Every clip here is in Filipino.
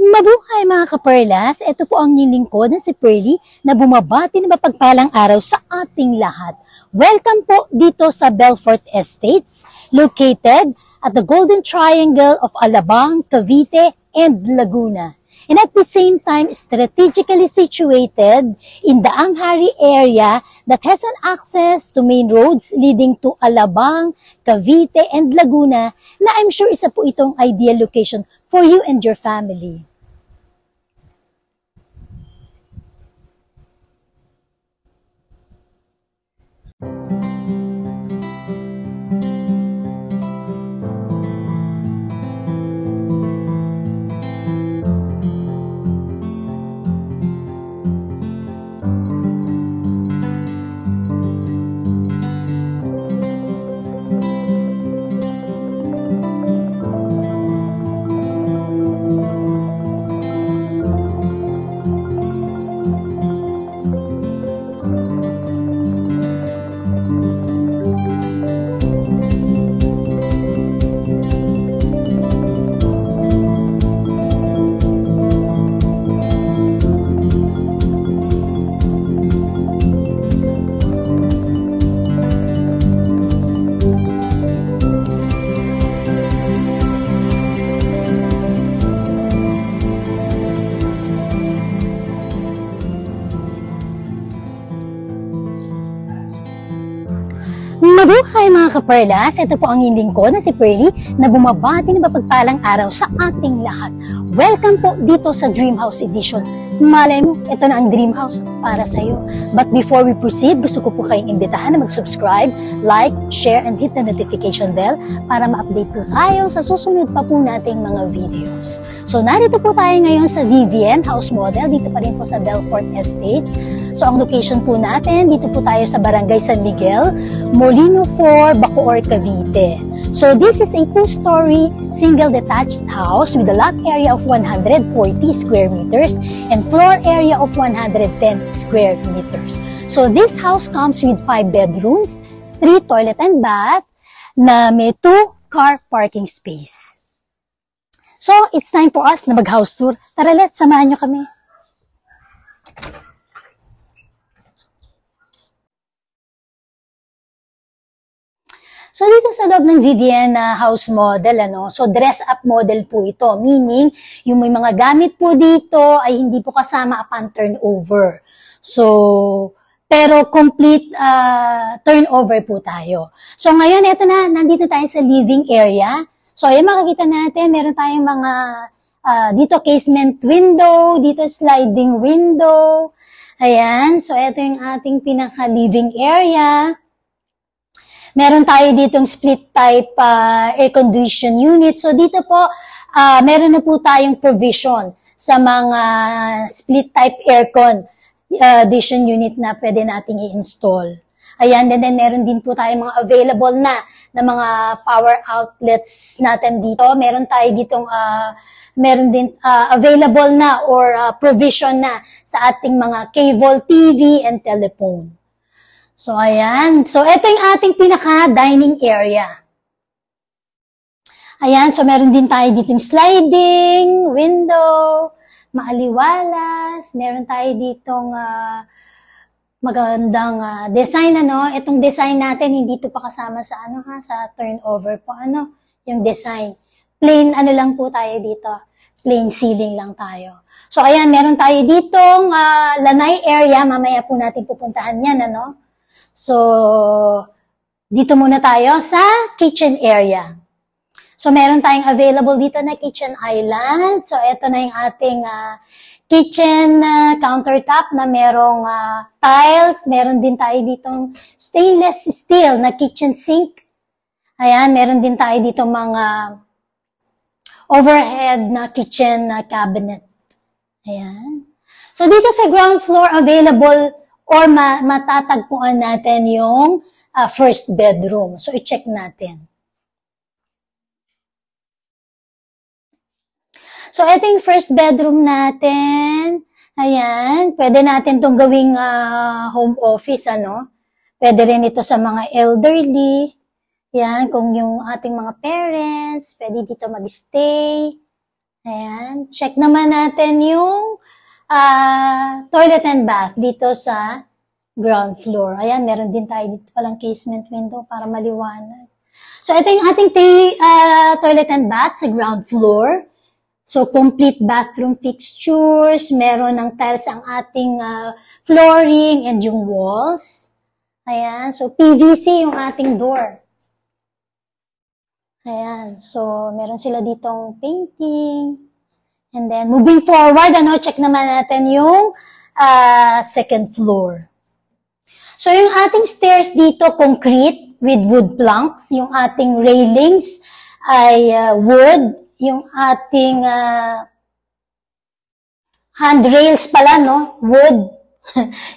Mabuhay mga kaperlas, ito po ang inyong lingkod na si Pearly na bumabati ng mapagpalang araw sa ating lahat. Welcome po dito sa Belfort Estates, located at the Golden Triangle of Alabang, Cavite, and Laguna. And at the same time, strategically situated in the Anghari area that has an access to main roads leading to Alabang, Cavite, and Laguna na I'm sure isa po itong ideal location for you and your family. Mabuhay mga kaperlas, ito po ang inyong lingkod na si Pearly na bumabati ng mapagpalang araw sa ating lahat. Welcome po dito sa Dream House Edition. Malay mo, ito na ang Dream House para sa iyo. But before we proceed, gusto ko po kayong imbitahan na mag-subscribe, like, share, and hit the notification bell para ma-update po tayo sa susunod pa po nating mga videos. So narito po tayo ngayon sa Vivian House Model, dito pa rin po sa Belfort Estates. So ang location po natin, dito po tayo sa Barangay San Miguel, Molino 4, Bacoor, Cavite. So this is a 2-story single detached house with a lot area of 140 square meters and floor area of 110 square meters. So this house comes with 5 bedrooms, 3 toilet and bath, na may 2 car parking space. So it's time for us na mag-house tour. Tara, let's samahan nyo kami. So, dito sa loob ng Vivian house model, so dress-up model po ito. Meaning, yung may mga gamit po dito ay hindi po kasama upon turnover. So, pero complete turnover po tayo. So, ngayon, ito na, nandito tayo sa living area. So, ayan, makikita natin, meron tayong mga, dito casement window, dito sliding window. Ayan, so ito yung ating pinaka-living area. Meron tayo ditong split type air condition unit. So dito po, meron na po tayong provision sa mga split type aircon condition unit na pwede nating i-install. Ayan, and then meron din po tayong mga available na mga power outlets natin dito. Meron tayo ditong meron din available na or provision na sa ating mga cable TV and telephone. So, ayan. So, ito yung ating pinaka-dining area. Ayan. So, meron din tayo ditong sliding, window, maaliwalas. Meron tayo ditong magandang design, Itong design natin, hindi ito pa kasama sa, sa turnover po, yung design. Plain, lang po tayo dito. Plain ceiling lang tayo. So, ayan. Meron tayo ditong lanay area. Mamaya po natin pupuntahan yan, So, dito muna tayo sa kitchen area. So, meron tayong available dito na kitchen island. So, ito na yung ating kitchen countertop na merong tiles. Meron din tayo ditong stainless steel na kitchen sink. Ayan, meron din tayo ditong mga overhead na kitchen cabinet. Ayan. So, dito sa ground floor, available or matatagpuan natin yung first bedroom. So, i-check natin. So, ito yung first bedroom natin. Ayan. Pwede natin itong gawing home office, Pwede rin ito sa mga elderly. Yan, kung yung ating mga parents, pwede dito mag-stay. Ayan. Check naman natin yung toilet and bath dito sa ground floor. Ayan, meron din tayo dito palang casement window para maliwanag. So, ito yung ating toilet and bath sa ground floor. So, complete bathroom fixtures. Meron ng tiles ang ating flooring and yung walls. Ayan. So, PVC yung ating door. Ayan. So, meron sila ditong painting. And then, moving forward, check naman natin yung second floor. So, yung ating stairs dito, concrete with wood planks. Yung ating railings ay wood. Yung ating handrails pala, no? Wood.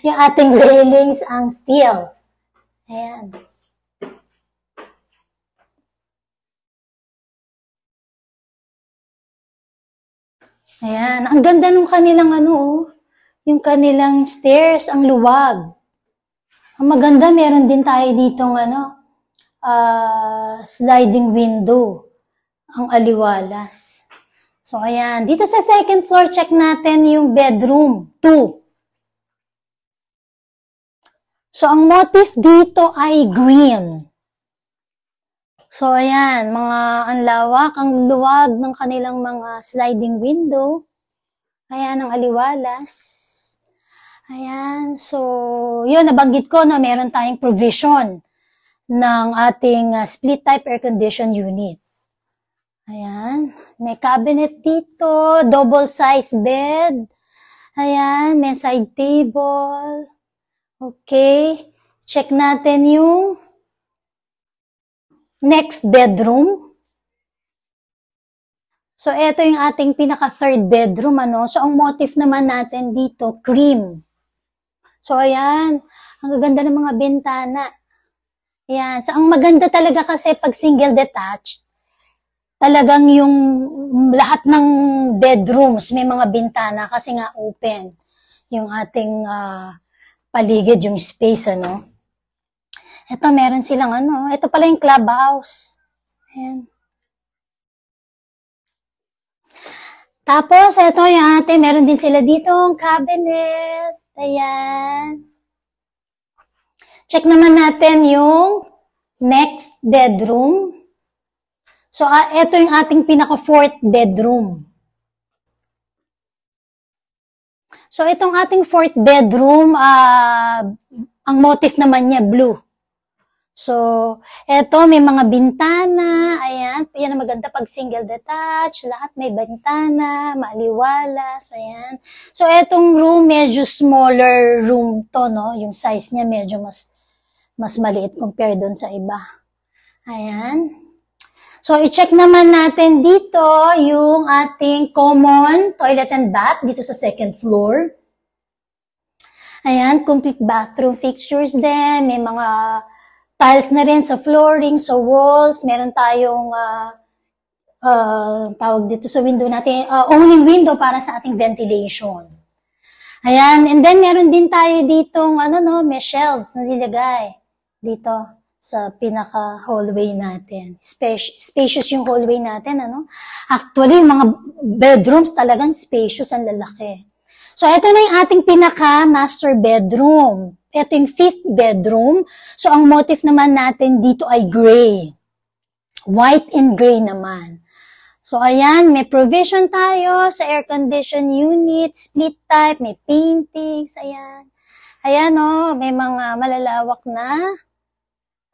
Yung ating railings ang steel. Ayan. Ayan. Ang ganda nung kanilang yung kanilang stairs, ang luwag. Ang maganda, meron din tayo ditong sliding window. Ang aliwalas. So, ayan. Dito sa second floor, check natin yung bedroom 2. So, ang motif dito ay green. So, ayan. Ang lawak, ang luwag ng kanilang mga sliding window. Ayan, ang aliwalas. Ayan. So, yun, nabanggit ko na meron tayong provision ng ating split type air condition unit. Ayan. May cabinet dito, double size bed. Ayan, may side table. Okay. Check natin yung next bedroom. So, ito yung ating pinaka-third bedroom, So, ang motif naman natin dito, cream. So, ayan. Ang gaganda ng mga bintana. Ayan. So, ang maganda talaga kasi pag single detached, talagang yung lahat ng bedrooms may mga bintana kasi nga open yung ating paligid, yung space, Ito, meron silang ito pala yung clubhouse. Ayan. Tapos, ito yung meron din sila dito ang cabinet. Ayan. Check naman natin yung next bedroom. So, ito yung ating pinaka-fourth bedroom. So, itong ating fourth bedroom, ang motif naman niya, blue. So, ito, may mga bintana. Ayan, yan ang maganda pag single detached. Lahat may bintana, maaliwalas. Ayan. So, itong room, medyo smaller room to, Yung size niya medyo mas maliit compared doon sa iba. Ayan. So, i-check naman natin dito yung ating common toilet and bath dito sa second floor. Ayan, complete bathroom fixtures din. May mga tiles na rin sa flooring, sa walls. Meron tayong tawag dito sa window natin, owning window para sa ating ventilation. Ayan, and then meron din tayo ditong may shelves na nilagay dito sa pinaka-hallway natin. Spacious yung hallway natin, Actually, yung mga bedrooms talagang spacious, ang lalaki. So, ito na yung ating pinaka-master bedroom. Ito yung fifth bedroom. So, ang motif naman natin dito ay gray. White and gray naman. So, ayan, may provision tayo sa air condition unit, split type, may paintings, ayan. Ayan, may mga malalawak na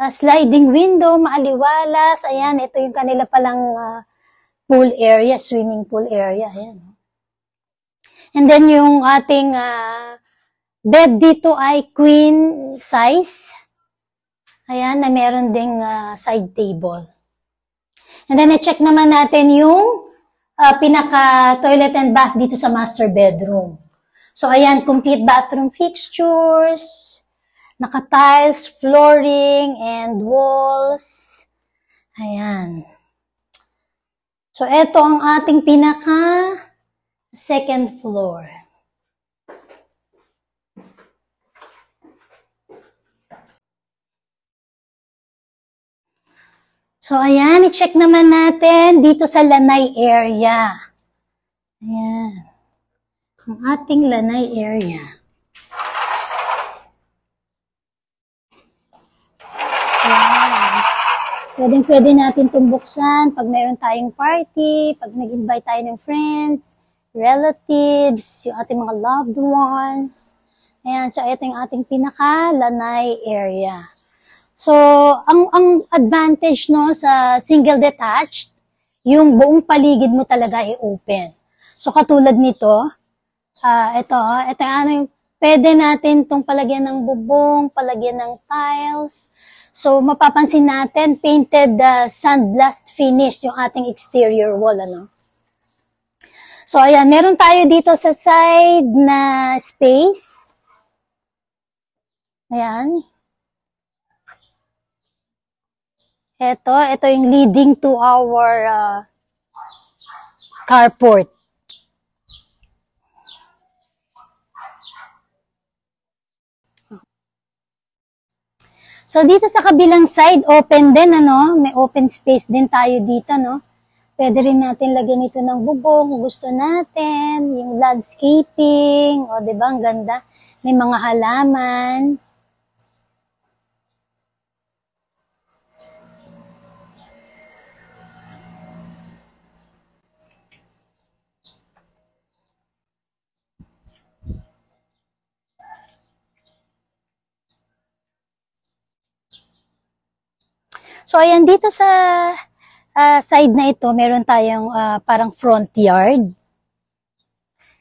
sliding window, maaliwalas. Ayan, ito yung kanila palang pool area, swimming pool area. Ayan. And then yung ating bed dito ay queen size. Ayan, na meron ding side table. And then i-check naman natin yung pinaka-toilet and bath dito sa master bedroom. So, ayan, complete bathroom fixtures. Naka-tiles, flooring, and walls. Ayan. So, ito ang ating pinaka-second floor. So, ayan, i-check naman natin dito sa lanay area. Ayan. Ang ating lanay area. Ayan. Pwede natin itong buksan pag meron tayong party, pag nag-invite tayo ng friends, relatives, yung ating mga loved ones. Ayan, so ito yung ating pinaka-lanay area. So, ang advantage no sa single detached, yung buong paligid mo talaga ay open. So, katulad nito, ito yung pwede natin itong palagyan ng bubong, palagyan ng tiles. So, mapapansin natin, painted sandblast finish yung ating exterior wall, ano. So, ayan, meron tayo dito sa side na space. Ayan. Ito yung leading to our carport. So, dito sa kabilang side, open din, ano? May open space din tayo dito, no? Pwede rin natin lagyan ito ng bubong kung gusto natin. Yung landscaping, o, diba? Ang ganda. May mga halaman. So, ayan, dito sa side na ito, meron tayong parang front yard.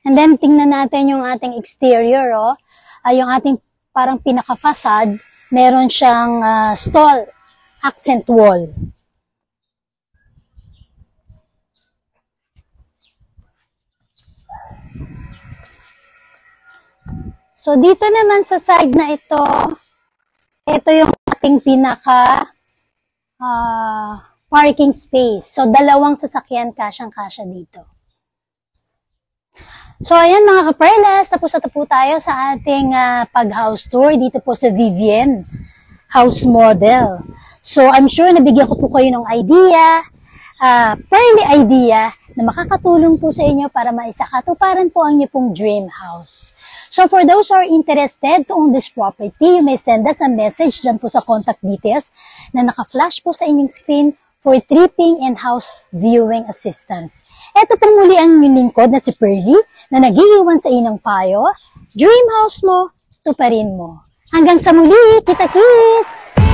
And then, tingnan natin yung ating exterior, oh. Yung ating parang pinaka-facade, meron siyang stall, accent wall. So, dito naman sa side na ito yung ating pinaka parking space. So, dalawang sasakyan kasyang-kasya dito. So, ayan mga kaperlas, tapos na po tayo sa ating pag-house tour dito po sa Vivienne House Model. So, I'm sure nabigyan ko po kayo ng idea, pearly idea, na makakatulong po sa inyo para maisakatuparan po ang inyo pong dream house. So, for those who are interested to own this property, you may send us a message dyan po sa contact details na naka-flash po sa inyong screen for tripping and house viewing assistance. Ito pong muli ang lingkod na si Pearly na nag-iiwan sa inong payo. Dream house mo, tuparin mo. Hanggang sa muli, kita-kits!